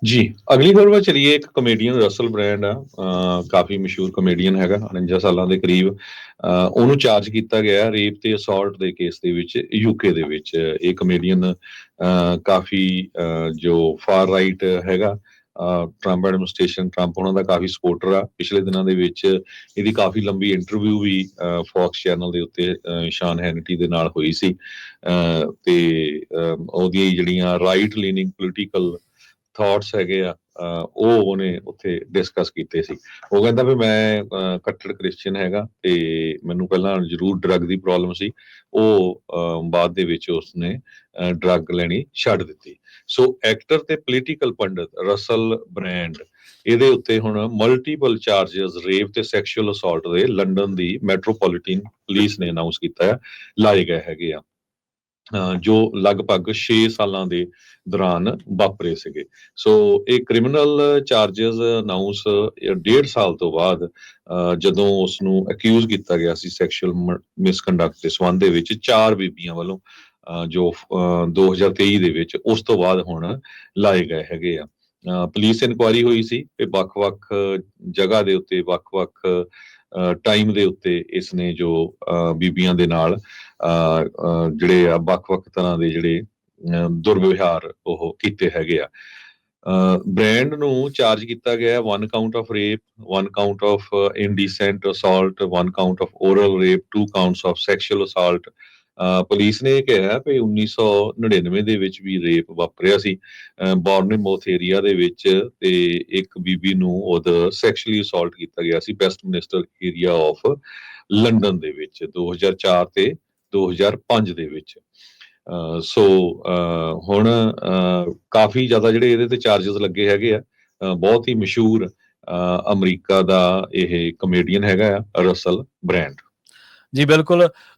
जी, अगली खबर ਵੱਲ ਚਲੀਏ। ਇੱਕ ਕਮੇਡੀਅਨ ਰਸਲ ਬ੍ਰਾਂਡ ਆ, ਕਾਫੀ ਮਸ਼ਹੂਰ ਕਮੇਡੀਅਨ ਹੈਗਾ, 49 ਸਾਲਾਂ ਦੇ ਕਰੀਬ। ਉਹਨੂੰ ਚਾਰਜ ਕੀਤਾ ਗਿਆ ਰੇਪ ਤੇ ਅਸੌਲਟ ਦੇ ਕੇਸ ਦੇ ਵਿੱਚ ਯੂਕੇ ਦੇ ਵਿੱਚ। ਇਹ ਕਮੇਡੀਅਨ ਕਾਫੀ ਜੋ ਫਾਰ ਰਾਈਟ ਹੈਗਾ, ਟਰੰਪ ਐਡਮਿਨਿਸਟ੍ਰੇਸ਼ਨ, ਟਰੰਪ ਉਹਨਾਂ ਦਾ ਕਾਫੀ ਸਪੋਰਟਰ ਆ। ਪਿਛਲੇ ਦਿਨਾਂ ਦੇ ਵਿੱਚ ਇਹਦੀ ਕਾਫੀ ਲੰਬੀ ਇੰਟਰਵਿਊ ਵੀ ਫੌਕਸ ਚੈਨਲ ਦੇ ਉੱਤੇ ਸ਼ਾਨ ਹੈਨਿਟੀ ਦੇ ਨਾਲ ਹੋਈ ਸੀ। ਤੇ ਉਹਦੀਆਂ ਜਿਹੜੀਆਂ ਰਾਈਟ ਲੀਨਿੰਗ ਪੋਲੀਟੀਕਲ ਥਾਟਸ ਹੈਗੇ ਆ, ਉਹ ਉਹਨੇ ਉੱਥੇ ਡਿਸਕਸ ਕੀਤੇ ਸੀ। ਉਹ ਕਹਿੰਦਾ ਵੀ ਮੈਂ ਕੱਟੜ ਕ੍ਰਿਸਚੀਅਨ ਹੈਗਾ ਤੇ ਮੈਨੂੰ ਪਹਿਲਾਂ ਜ਼ਰੂਰ ਡਰੱਗ ਦੀ ਪ੍ਰੋਬਲਮ ਸੀ। ਉਹ ਬਾਅਦ ਦੇ ਵਿੱਚ ਉਸਨੇ ਡਰੱਗ ਲੈਣੀ ਛੱਡ ਦਿੱਤੀ। ਸੋ ਐਕਟਰ ਤੇ ਪੋਲੀਟੀਕਲ ਪੰਡਿਤ ਰਸਲ ਬ੍ਰਾਂਡ, ਇਹਦੇ ਉੱਤੇ ਹੁਣ ਮਲਟੀਪਲ ਚਾਰजेस ਰੇਪ ਤੇ ਸੈਕਸ਼ੂਅਲ ਅਸੌਲਟ ਦੇ ਲੰਡਨ ਦੀ ਮੈਟਰੋਪੋਲੀਟਨ ਪੁਲਿਸ ਨੇ ਅਨਾਉਂਸ ਕੀਤਾ ਹੈ, ਲਾਏ ਗਏ ਹੈਗੇ ਆ, ਜੋ ਲਗਭਗ 6 ਸਾਲਾਂ ਦੇ ਦੌਰਾਨ ਵਾਪਰੇ ਸੀਗੇ। ਸੋ ਇਹ ਕ੍ਰਿਮੀਨਲ ਚਾਰजेस ਅਨਾਉਂਸ 1.5 ਸਾਲ ਤੋਂ ਬਾਅਦ, ਜਦੋਂ ਉਸ ਨੂੰ ਅਕਿਊਜ਼ ਕੀਤਾ ਗਿਆ ਸੀ ਸੈਕਸ਼ੂਅਲ ਮਿਸਕੰਡਕਟ ਦੇ ਸੰਬੰਧ ਦੇ ਵਿੱਚ 4 ਬੀਬੀਆਂ ਵੱਲੋਂ, ਜੋ 2023 ਦੇ ਵਿੱਚ, ਉਸ ਤੋਂ ਬਾਅਦ ਹੁਣ ਲਾਏ ਗਏ ਹੈਗੇ ਆ। ਪੁਲਿਸ ਇਨਕੁਆਇਰੀ ਹੋਈ ਸੀ ਤੇ ਵੱਖ-ਵੱਖ ਜਗ੍ਹਾ ਦੇ ਉੱਤੇ, ਵੱਖ-ਵੱਖ ਟਾਈਮ ਦੇ ਉੱਤੇ ਇਸਨੇ ਜੋ ਬੀਬੀਆਂ ਦੇ ਨਾਲ ਜਿਹੜੇ ਆ ਵੱਖ-ਵੱਖ ਤਰ੍ਹਾਂ ਦੇ ਜਿਹੜੇ ਦੁਰਵਿਵਹਾਰ ਉਹ ਕੀਤੇ ਹੈਗੇ ਆ। ਬ੍ਰਾਂਡ ਨੂੰ ਚਾਰਜ ਕੀਤਾ ਗਿਆ 1 count of rape, 1 count of indecent assault, 1 count of oral rape, 2 counts of sexual assault. Police ਨੇ ਇਹ ਕਿਹਾ ਵੀ 1999 ਦੇ ਵਿੱਚ ਵੀ ਰੇਪ ਵਾਪਰਿਆ ਸੀ ਬੌਰਨਮouth ਏਰੀਆ ਦੇ ਵਿੱਚ, ਤੇ ਇੱਕ ਬੀਬੀ ਨੂੰ ਉਹਦਾ ਸੈਕਸ਼ੂਅਲੀ ਅਸੌਲਟ ਕੀਤਾ ਗਿਆ ਸੀ ਵੈਸਟਮਿਨਿਸਟਰ ਏਰੀਆ ਆਫ ਲੰਡਨ ਦੇ ਵਿੱਚ 2004 ਤੇ 2005 ਦੇ ਵਿੱਚ। ਸੋ ਹੁਣ ਕਾਫੀ ਜ਼ਿਆਦਾ ਜਿਹੜੇ ਇਹਦੇ ਤੇ ਚਾਰजेस ਲੱਗੇ ਹੈਗੇ ਆ। ਬਹੁਤ ਹੀ ਮਸ਼ਹੂਰ ਅਮਰੀਕਾ ਦਾ ਇਹ ਕਮੇਡੀਅਨ ਹੈਗਾ ਆ ਰਸਲ ਬ੍ਰਾਂਡ। ਜੀ ਬਿਲਕੁਲ।